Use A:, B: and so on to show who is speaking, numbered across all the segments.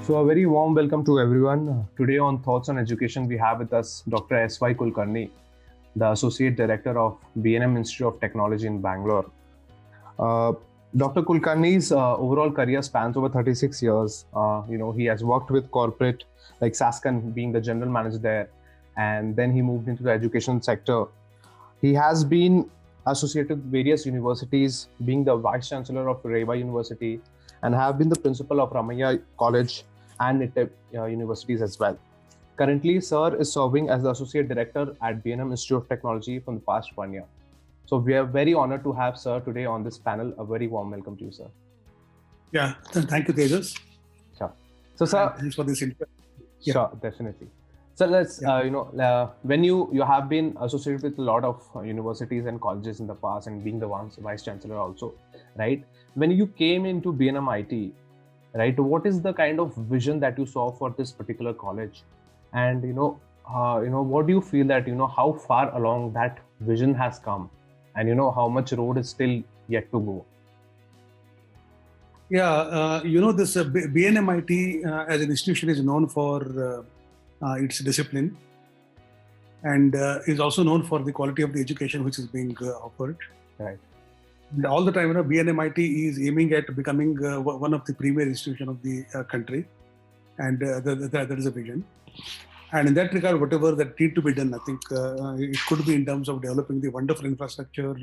A: So a very warm welcome to everyone. Today on Thoughts on Education, we have with us Dr. S.Y. Kulkarni, the Associate Director of BNM Institute of Technology in Bangalore. Dr. Kulkarni's overall career spans over 36 years. He has worked with corporate like Saskan being the general manager there, and then he moved into the education sector. He has been associated with various universities, being the Vice Chancellor of Reva University, and have been the principal of Ramaiah College and NITEB universities as well. Currently, Sir is serving as the Associate Director at BNM Institute of Technology from the past 1 year. So we are very honored to have Sir today on this panel. A very warm welcome to you, Sir.
B: Yeah, thank you, Tejas.
A: Sure. So, Sir,
B: thanks for this interview.
A: Yeah. Sure, definitely. So let's, when you have been associated with a lot of universities and colleges in the past and being the Vice Chancellor also, right? When you came into BNM IT, right, what is the kind of vision that you saw for this particular college? And, what do you feel that, how far along that vision has come? And, how much road is still yet to go?
B: Yeah, this BNM IT as an institution is known for its discipline and is also known for the quality of the education which is being offered.
A: Right.
B: And all the time, BNM IT is aiming at becoming one of the premier institutions of the country, and that is a vision. And in that regard, whatever that need to be done, I think it could be in terms of developing the wonderful infrastructure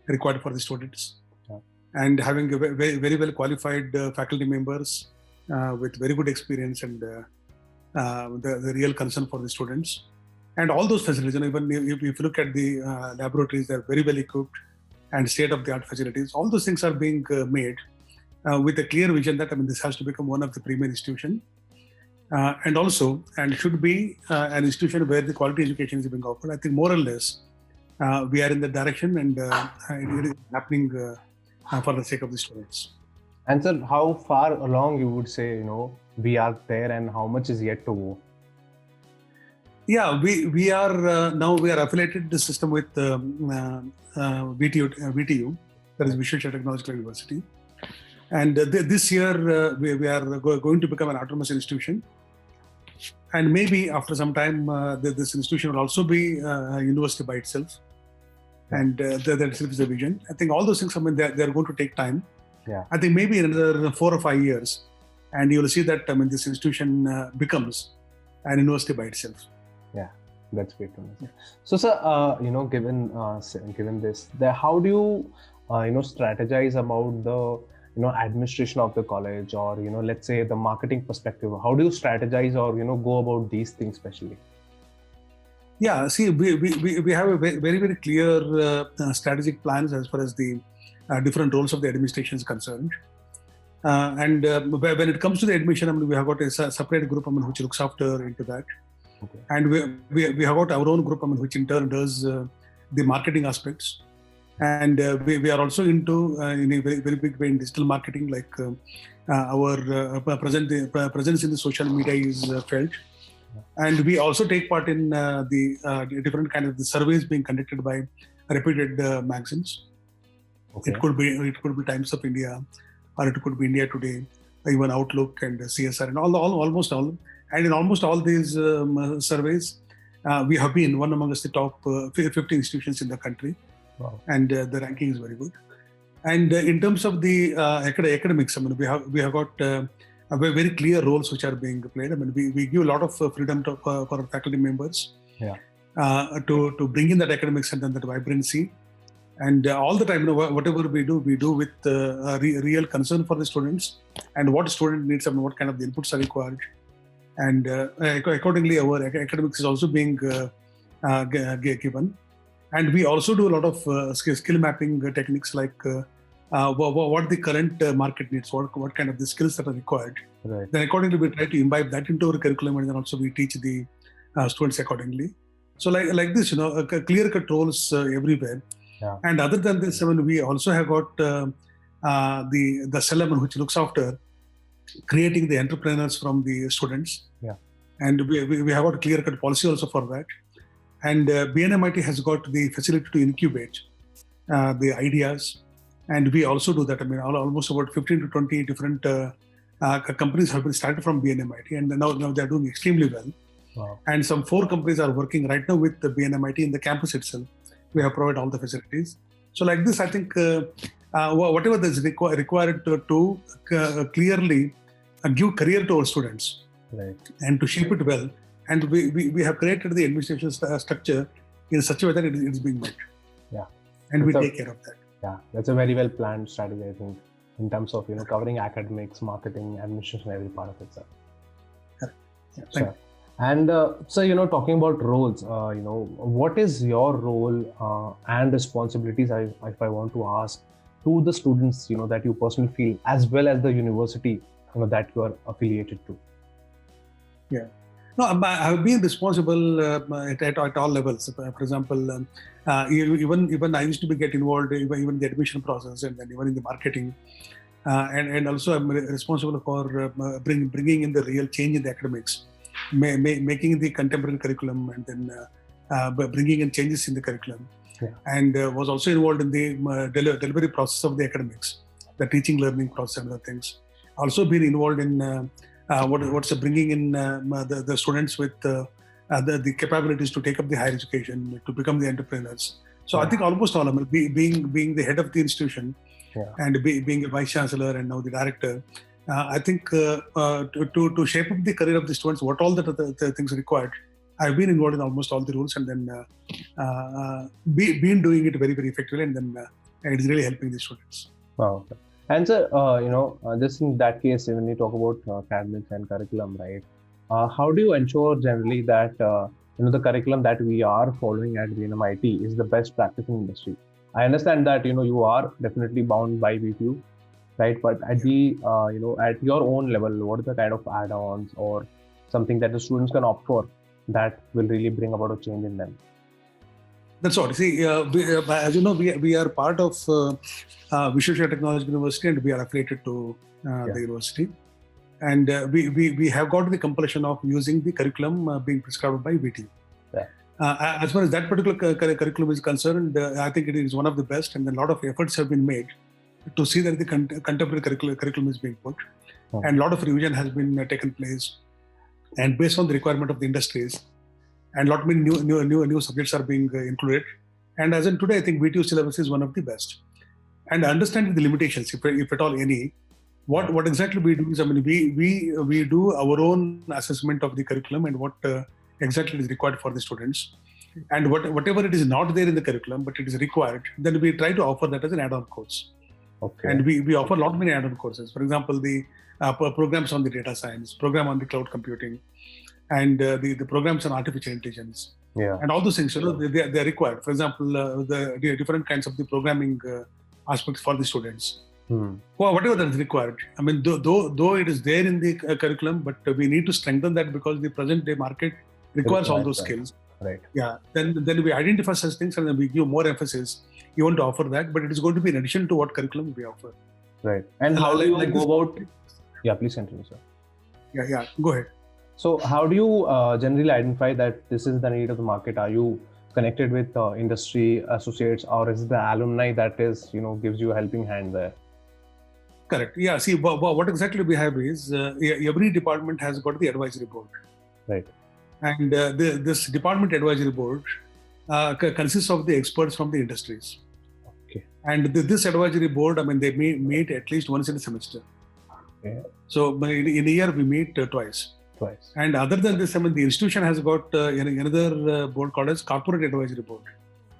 B: required for the students, and having a very well qualified faculty members with very good experience and the real concern for the students. And all those facilities, even if you look at the laboratories, they're very well equipped and state-of-the-art facilities. All those things are being made with a clear vision that this has to become one of the premier institutions. And should be an institution where the quality education is being offered. I think more or less we are in the direction, and it is happening for the sake of the students.
A: And sir, how far along you would say, we are there, and how much is yet to go?
B: Yeah, we are now affiliated the system with VTU, that is Visual Technological University. And this year we are going to become an autonomous institution. And maybe after some time, this institution will also be a university by itself. And that itself is a vision. I think all those things, they're going to take time.
A: Yeah.
B: I think maybe in another 4 or 5 years, and you will see that this institution becomes an university by itself.
A: Yeah, that's great to know. Yeah. So, sir, given this, how do you, strategize about the administration of the college, or let's say the marketing perspective? How do you strategize or go about these things especially?
B: Yeah, see, we have a very clear strategic plans as far as the different roles of the administration is concerned. And when it comes to the admission, we have got a separate group which looks after into that. Okay. And we have got our own group which in turn does the marketing aspects. And we are also into in a very big way in digital marketing, like our presence in the social media is felt. And we also take part in the different kind of the surveys being conducted by reputed magazines. Okay. It could be Times of India, or it could be India Today, even Outlook and CSR, and almost all. And in almost all these surveys, we have been one amongst the top 50 institutions in the country. Wow. And the ranking is very good. And in terms of the academics, we have got very clear roles which are being played. We give a lot of freedom for our faculty members, to bring in that academics and then that vibrancy. And all the time, whatever we do with real concern for the students and what student needs and what kind of the inputs are required. And accordingly, our academics is also being given. And we also do a lot of skill mapping techniques, like what the current market needs, what kind of the skills that are required. Right. Then accordingly, we try to imbibe that into our curriculum, and then also we teach the students accordingly. So like this, clear-cut roles everywhere. Yeah. And other than this, we also have got the cell which looks after creating the entrepreneurs from the students. Yeah. And we have got a clear-cut policy also for that. And BNM IT has got the facility to incubate the ideas, and we also do that. Almost about 15 to 20 different companies have been started from BNMIT, and now they're doing extremely well.
A: Wow.
B: And some 4 companies are working right now with the BNMIT in the campus itself. We have provided all the facilities. So like this, I think whatever is required to clearly give career to our students,
A: Right.
B: and to shape it well. And we have created the administration structure in such a way that it is being met.
A: Yeah.
B: And we
A: That's
B: take care of that.
A: Yeah, that's a very well planned strategy, I think, in terms of covering academics, marketing, administration, every part of it, sir.
B: Yeah,
A: Sure. And so talking about roles, what is your role and responsibilities? If I want to ask to the students, that you personally feel, as well as the university, that you are affiliated to.
B: Yeah. No, I have been responsible at all levels. For example, even I used to get involved even in the admission process, and then even in the marketing, and also I'm responsible for bringing in the real change in the academics, making the contemporary curriculum, and then bringing in changes in the curriculum.
A: Yeah.
B: And was also involved in the delivery process of the academics, the teaching learning process and other things. Also been involved in what's bringing in the students with the capabilities to take up the higher education, to become the entrepreneurs. So I think almost all of them, being the head of the institution, and being a vice chancellor and now the director, I think to shape up the career of the students, what all the things required, I've been involved in almost all the rules, and then been doing it very, very effectively, and then it's really helping the students.
A: Wow. And sir, just in that case, when you talk about academics and curriculum, right? How do you ensure generally that the curriculum that we are following at BNMIT is the best practice in industry? I understand that you are definitely bound by VTU, right? But at the at your own level, what are the kind of add-ons or something that the students can opt for that will really bring about a change in them?
B: That's all. See, as you know, we are part of Vishweshwar Technology University, and we are affiliated to the university. And we have got the compulsion of using the curriculum being prescribed by VTU.
A: Yeah.
B: As far as that particular curriculum is concerned, I think it is one of the best, and a lot of efforts have been made to see that the contemporary curriculum is being put, and a lot of revision has been taken place, and based on the requirement of the industries, and a lot many new subjects are being included. And as in today, I think VTU syllabus is one of the best. And understanding the limitations, if at all any, what exactly we do is, I mean, we do our own assessment of the curriculum and what exactly is required for the students, and whatever it is not there in the curriculum but it is required, then we try to offer that as an add-on course.
A: Okay.
B: And we offer a lot many add-on courses. For example, the programs on the data science, program on the cloud computing, and the programs on artificial intelligence, and all those things. They are required. For example, the different kinds of the programming aspects for the students. Well, whatever that is required. I mean, though it is there in the curriculum, but we need to strengthen that because the present day market requires all those skills.
A: Right.
B: Yeah. Then we identify such things, and then we give more emphasis even to offer that. But it is going to be in addition to what curriculum we offer.
A: Right. And how do you go about? Yeah, please continue, sir.
B: Yeah. Go ahead.
A: So how do you generally identify that this is the need of the market? Are you connected with industry associates, or is it the alumni that is, gives you a helping hand there?
B: Correct. Yeah. See, what exactly we have is every department has got the advisory board.
A: Right.
B: And this department advisory board consists of the experts from the industries.
A: Okay.
B: And this advisory board, I mean, they meet at least once in a semester.
A: Okay.
B: So in a year we meet twice. And other than this, I mean, the institution has got another board called as corporate advisory board.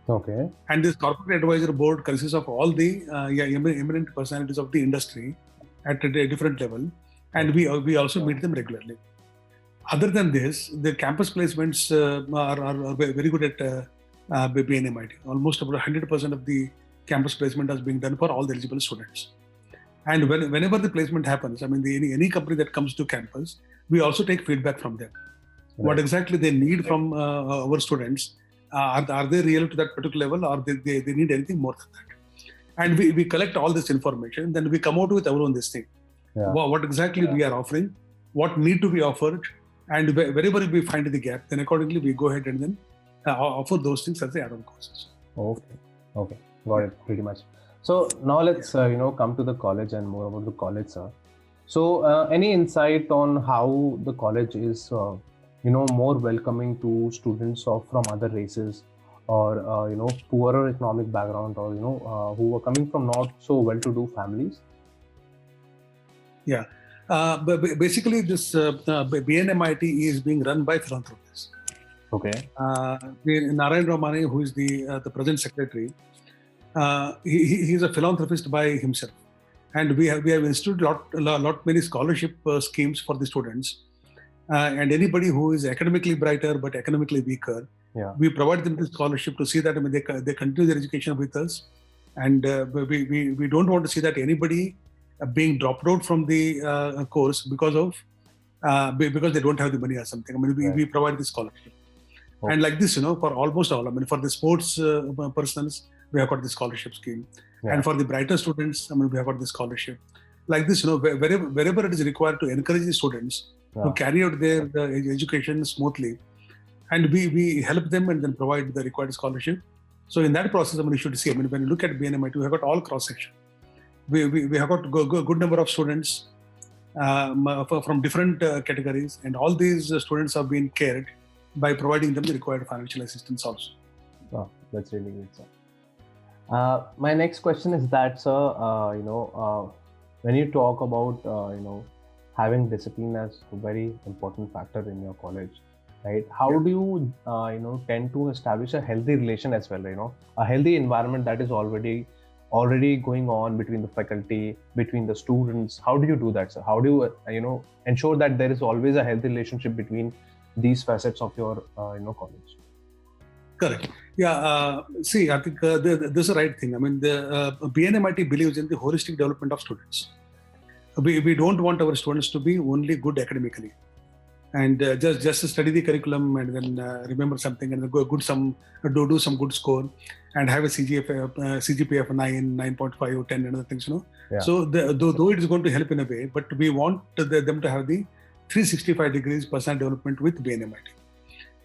A: Okay.
B: And this corporate advisory board consists of all the eminent personalities of the industry at a different level, and we also meet them regularly. Other than this, the campus placements are very good at BNMIT. Almost about 100% of the campus placement is being done for all the eligible students. And whenever the placement happens, I mean, any company that comes to campus, we also take feedback from them. Right. What exactly they need from our students. Are they real to that particular level, or they need anything more than that? And we collect all this information, then we come out with our own this thing. Yeah. What exactly we are offering, what need to be offered, and wherever we find the gap, then accordingly we go ahead and then offer those things as the add-on courses.
A: Okay, got it pretty much. So now let's come to the college and more about the college, sir. So, any insight on how the college is, more welcoming to students from other races, or poorer economic background, or who are coming from not so well-to-do families?
B: Yeah. Basically, this BNMIT is being run by philanthropists.
A: Okay.
B: Narayan Ramani, who is the present secretary, he's a philanthropist by himself, and we have instituted lot many scholarship schemes for the students, and anybody who is academically brighter but economically weaker,
A: Yeah.
B: we provide them the scholarship to see that they continue their education with us, and we don't want to see that anybody being dropped out from the course because they don't have the money or something. I mean, we provide the scholarship.
A: Okay.
B: And like this, for almost all, I mean, for the sports persons, we have got the scholarship scheme.
A: Yeah.
B: And for the brighter students, I mean, we have got the scholarship. Like this, wherever it is required to encourage the students to carry out their education smoothly, and we help them and then provide the required scholarship. So in that process, I mean, you should see, I mean, when you look at BNMIT, we have got all cross-section. We have got a good number of students from different categories, and all these students have been cared by providing them the required financial assistance also.
A: Oh, that's really good, sir. My next question is that, sir, when you talk about, having discipline as a very important factor in your college, right? How do you, tend to establish a healthy relation as well, a healthy environment that is already going on between the faculty, between the students? How do you do that, sir? How do you, ensure that there is always a healthy relationship between these facets of your, college?
B: Correct. Yeah. See, I think this is the right thing. I mean, the BNMIT believes in the holistic development of students. We don't want our students to be only good academically, and just study the curriculum and then remember something and do some good score and have a CGPA of 9, 9.5 or 10 and other things.
A: Yeah.
B: So though it is going to help in a way, but we want them to have the 365 degrees personal development with BNMIT.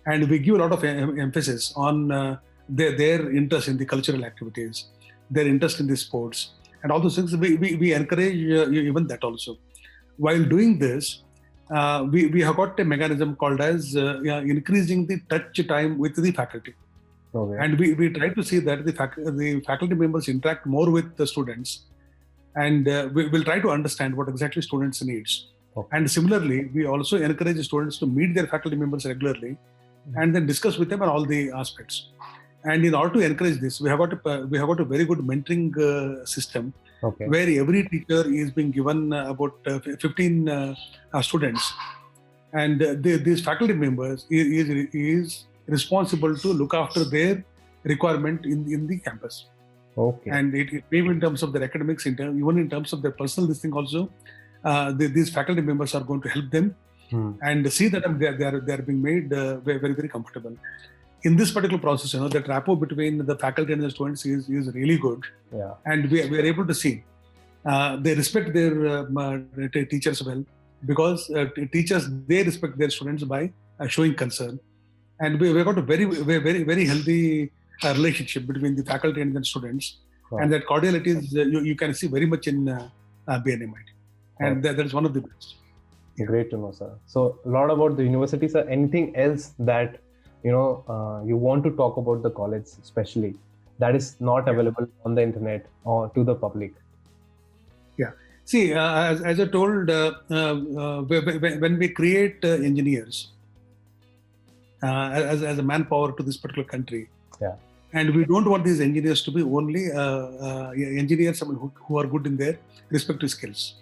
B: And we give a lot of emphasis on their interest in the cultural activities, their interest in the sports, and all those things. We encourage even that also. While doing this, we have got a mechanism called as increasing the touch time with the faculty.
A: Okay.
B: And we try to see that the faculty members interact more with the students, and we will try to understand what exactly students needs.
A: Okay.
B: And similarly, we also encourage students to meet their faculty members regularly, and then discuss with them on all the aspects. And in order to encourage this, we have got a very good mentoring system.
A: Okay.
B: Where every teacher is being given about 15 students, and these faculty members is responsible to look after their requirement in the campus.
A: Okay.
B: And it may be in terms of their academics, even in terms of their personal this thing also. These faculty members are going to help them and see that they are being made very, very comfortable. In this particular process, the rapport between the faculty and the students is really good.
A: Yeah.
B: And we are able to see they respect their teachers well, because teachers, they respect their students by showing concern. And we've got a very, very, very healthy relationship between the faculty and the students.
A: Wow.
B: And that cordiality is you can see very much in BNMIT. And that is one of the best.
A: Great to know, sir. So a lot about the university, sir. Anything else that you want to talk about the college, especially that is not available on the internet or to the public?
B: Yeah. See, as I told, when we create engineers as a manpower to this particular country,
A: yeah,
B: and we don't want these engineers to be only engineers who are good in their respective skills.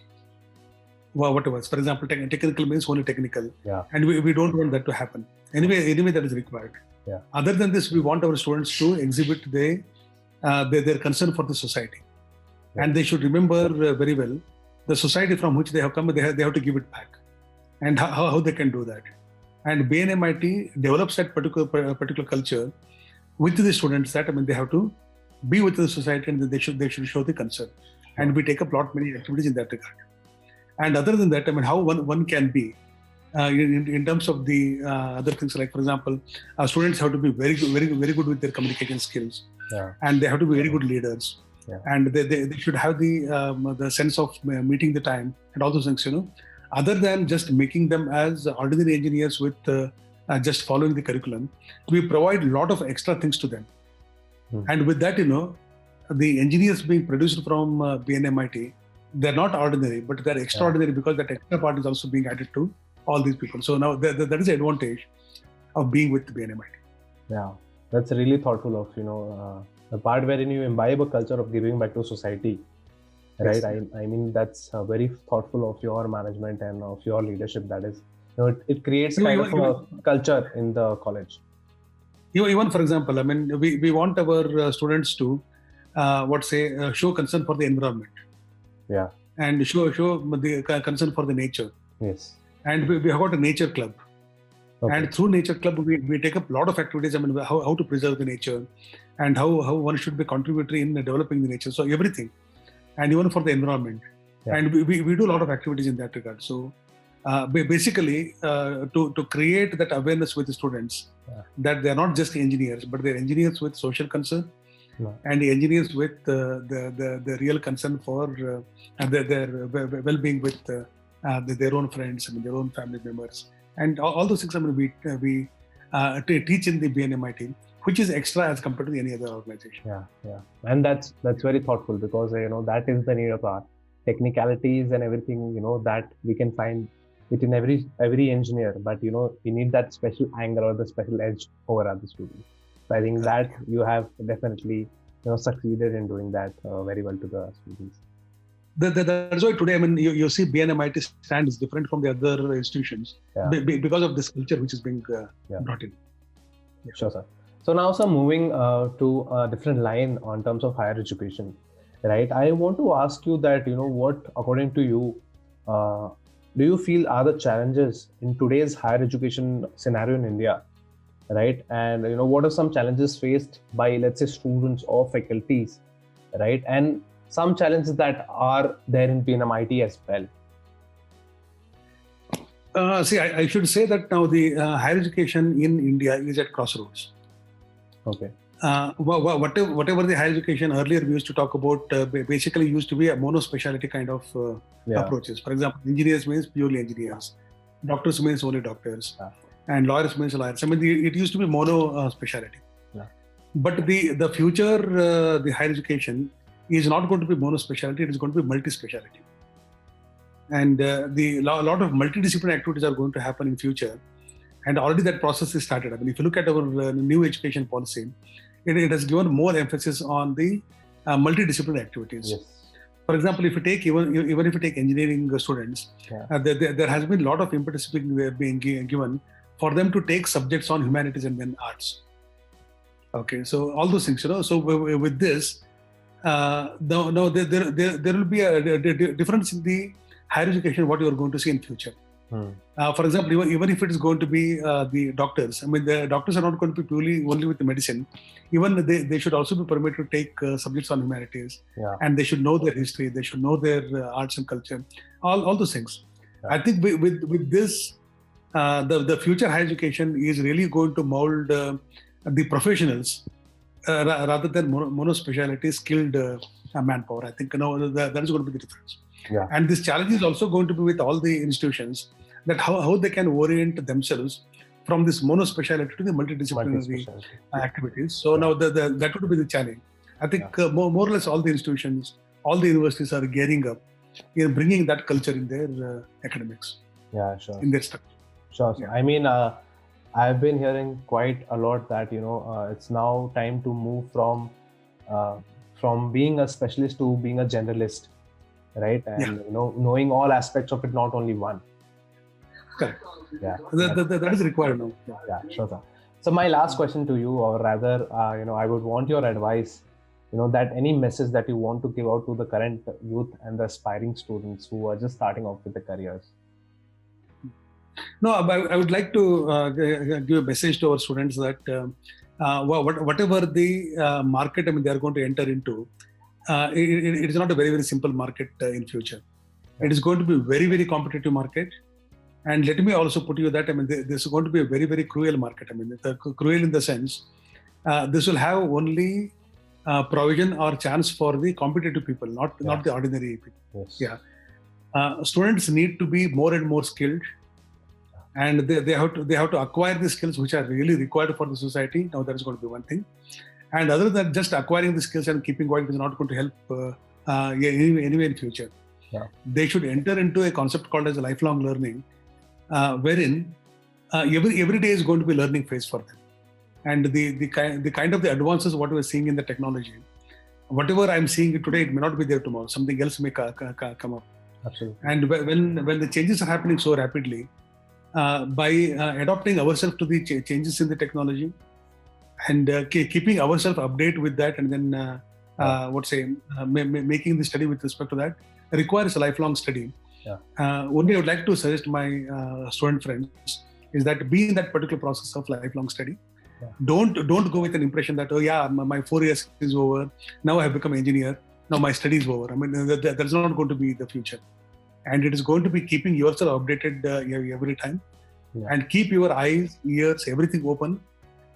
B: Whatever. For example, technical means only technical.
A: Yeah.
B: And we don't want that to happen. Anyway, that is required.
A: Yeah.
B: Other than this, we want our students to exhibit their concern for the society. Yeah. And they should remember very well the society from which they have come, they have to give it back. And how they can do that. And BNMIT develops that particular culture with the students, that they have to be with the society and they should show the concern. And we take up many activities in that regard. And other than that, how one can be in terms of the other things, like, for example, students have to be very good with their communication skills.
A: Yeah.
B: And they have to be very good leaders. and they should have the sense of meeting the time and all those things, other than just making them as ordinary engineers with just following the curriculum. We provide a lot of extra things to them. And with that, the engineers being produced from BNMIT, they're not ordinary, but they're extraordinary because that extra part is also being added to all these people. So now that is the advantage of being with BNMIT.
A: Yeah, that's really thoughtful of, the part wherein you imbibe a culture of giving back to society, right? Yes. I mean, that's very thoughtful of your management and of your leadership. That is, it creates kind of a culture in the college.
B: Even for example, I mean, we want our students to, show concern for the environment.
A: Yeah.
B: And show the concern for the nature.
A: Yes.
B: And we have got a nature club. Okay. And through nature club, we take up a lot of activities. I mean, how to preserve the nature, and how one should be contributory in developing the nature. So everything, and even for the environment. Yeah. And we do a lot of activities in that regard. So basically, to create that awareness with the students, that they're not just engineers, but they're engineers with social concern, and the engineers with the real concern for their well-being with their own friends and their own family members. And all those things, I mean, we teach in the BNMIT, which is extra as compared to any other organization.
A: Yeah. And that's very thoughtful, because, that is the need of our technicalities and everything, that we can find it in every engineer, but, we need that special angle or the special edge over other students. So I think that you have definitely, succeeded in doing that very well to the students.
B: That's why today, I mean, you see BNMIT stand is different from the other institutions because of this culture which is being brought in.
A: Yeah. Sure, sir. So now, sir, moving to a different line on terms of higher education, right? I want to ask you that, what, according to you, do you feel are the challenges in today's higher education scenario in India, right? And, what are some challenges faced by, let's say, students or faculties, right? And some challenges that are there in BNMIT as well.
B: I should say that now the higher education in India is at crossroads.
A: Okay.
B: Whatever the higher education earlier we used to talk about, basically used to be a mono-speciality kind of approaches. For example, engineers means purely engineers, doctors means only doctors, and lawyers means lawyers. I mean, it used to be mono-speciality. But the future, the higher education is not going to be mono-speciality, it is going to be multi-speciality. And a lot of multidisciplinary activities are going to happen in future. And already that process is started. I mean, if you look at our new education policy, it has given more emphasis on the multidisciplinary activities.
A: Yes.
B: For example, if you take even if you take engineering students, there has been a lot of impetus being given for them to take subjects on humanities and then arts. Okay, so all those things, So with this, there will be a difference in the higher education what you are going to see in future. For example, even if it is going to be the doctors, I mean, the doctors are not going to be purely only with the medicine. Even they should also be permitted to take subjects on humanities, and they should know their history, they should know their arts and culture, all those things. I think with this, the future higher education is really going to mold the professionals rather than mono-speciality skilled manpower. I think that is going to be the difference. And this challenge is also going to be with all the institutions, that how they can orient themselves from this mono-speciality to the multidisciplinary activities. So now that would be the challenge. I think more or less all the institutions, all the universities are gearing up in bringing that culture in their academics.
A: Yeah, sure.
B: In their structure.
A: Sure. Yeah. I mean, I've been hearing quite a lot that, it's now time to move from being a specialist to being a generalist, right? And, knowing all aspects of it, not only one.
B: Correct.
A: Yeah.
B: That is required now.
A: Yeah, sure, sir. So my last question to you, or rather, I would want your advice, that any message that you want to give out to the current youth and the aspiring students who are just starting off with their careers.
B: No, I would like to give a message to our students that whatever the market, I mean, they are going to enter into, it is not a very, very simple market in future. It is going to be a very, very competitive market. And let me also put you that, I mean, this is going to be a very, very cruel market. I mean, cruel in the sense, this will have only provision or chance for the competitive people, not the ordinary people.
A: Yes.
B: Yeah. Students need to be more and more skilled, and they have to acquire the skills which are really required for the society. Now that is going to be one thing, and other than just acquiring the skills and keeping quiet is not going to help anyway in future.
A: Yeah.
B: They should enter into a concept called as a lifelong learning, wherein every day is going to be learning phase for them, and the kind of the advances what we're seeing in the technology, whatever I'm seeing it today, it may not be there tomorrow. Something else may come up.
A: Absolutely.
B: And when the changes are happening so rapidly, by adopting ourselves to the changes in the technology and keeping ourselves update with that, and then making the study with respect to that requires a lifelong study.
A: Yeah.
B: Only I would like to suggest my student friends is that be in that particular process of lifelong study.
A: Yeah.
B: Don't go with an impression that, oh yeah, my 4 years is over, now I have become an engineer, now my study is over. I mean, that's not going to be the future. And it is going to be keeping yourself updated every time. Yeah. And keep your eyes, ears, everything open,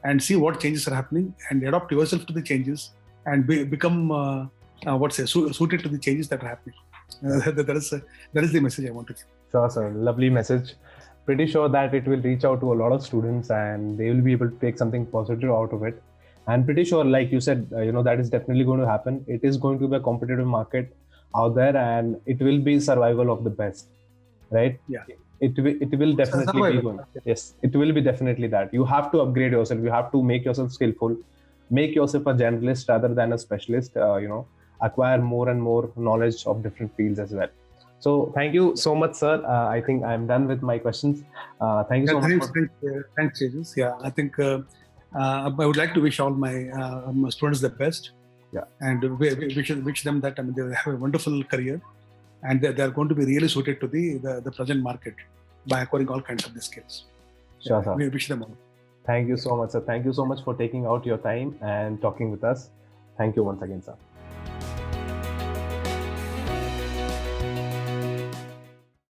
B: and see what changes are happening, and adopt yourself to the changes, and become suited to the changes that are happening. That is the message I want to give.
A: Sure, sir. Lovely message. Pretty sure that it will reach out to a lot of students, and they will be able to take something positive out of it. And pretty sure, like you said, that is definitely going to happen. It is going to be a competitive market out there, and it will be survival of the best, right?
B: Yeah.
A: It will definitely be going. Yes, it will be definitely that. You have to upgrade yourself. You have to make yourself skillful, make yourself a generalist rather than a specialist. Acquire more and more knowledge of different fields as well. So thank you so much, sir. I think I'm done with my questions. Thank you so much.
B: Thanks, Jesus. Yeah, I think I would like to wish all my students the best.
A: Yeah.
B: And wish them that they have a wonderful career, and they're going to be really suited to the present market by acquiring all kinds of the skills.
A: Sure, sir.
B: We wish them all.
A: Thank you so much, sir. Thank you so much for taking out your time and talking with us. Thank you once again, sir.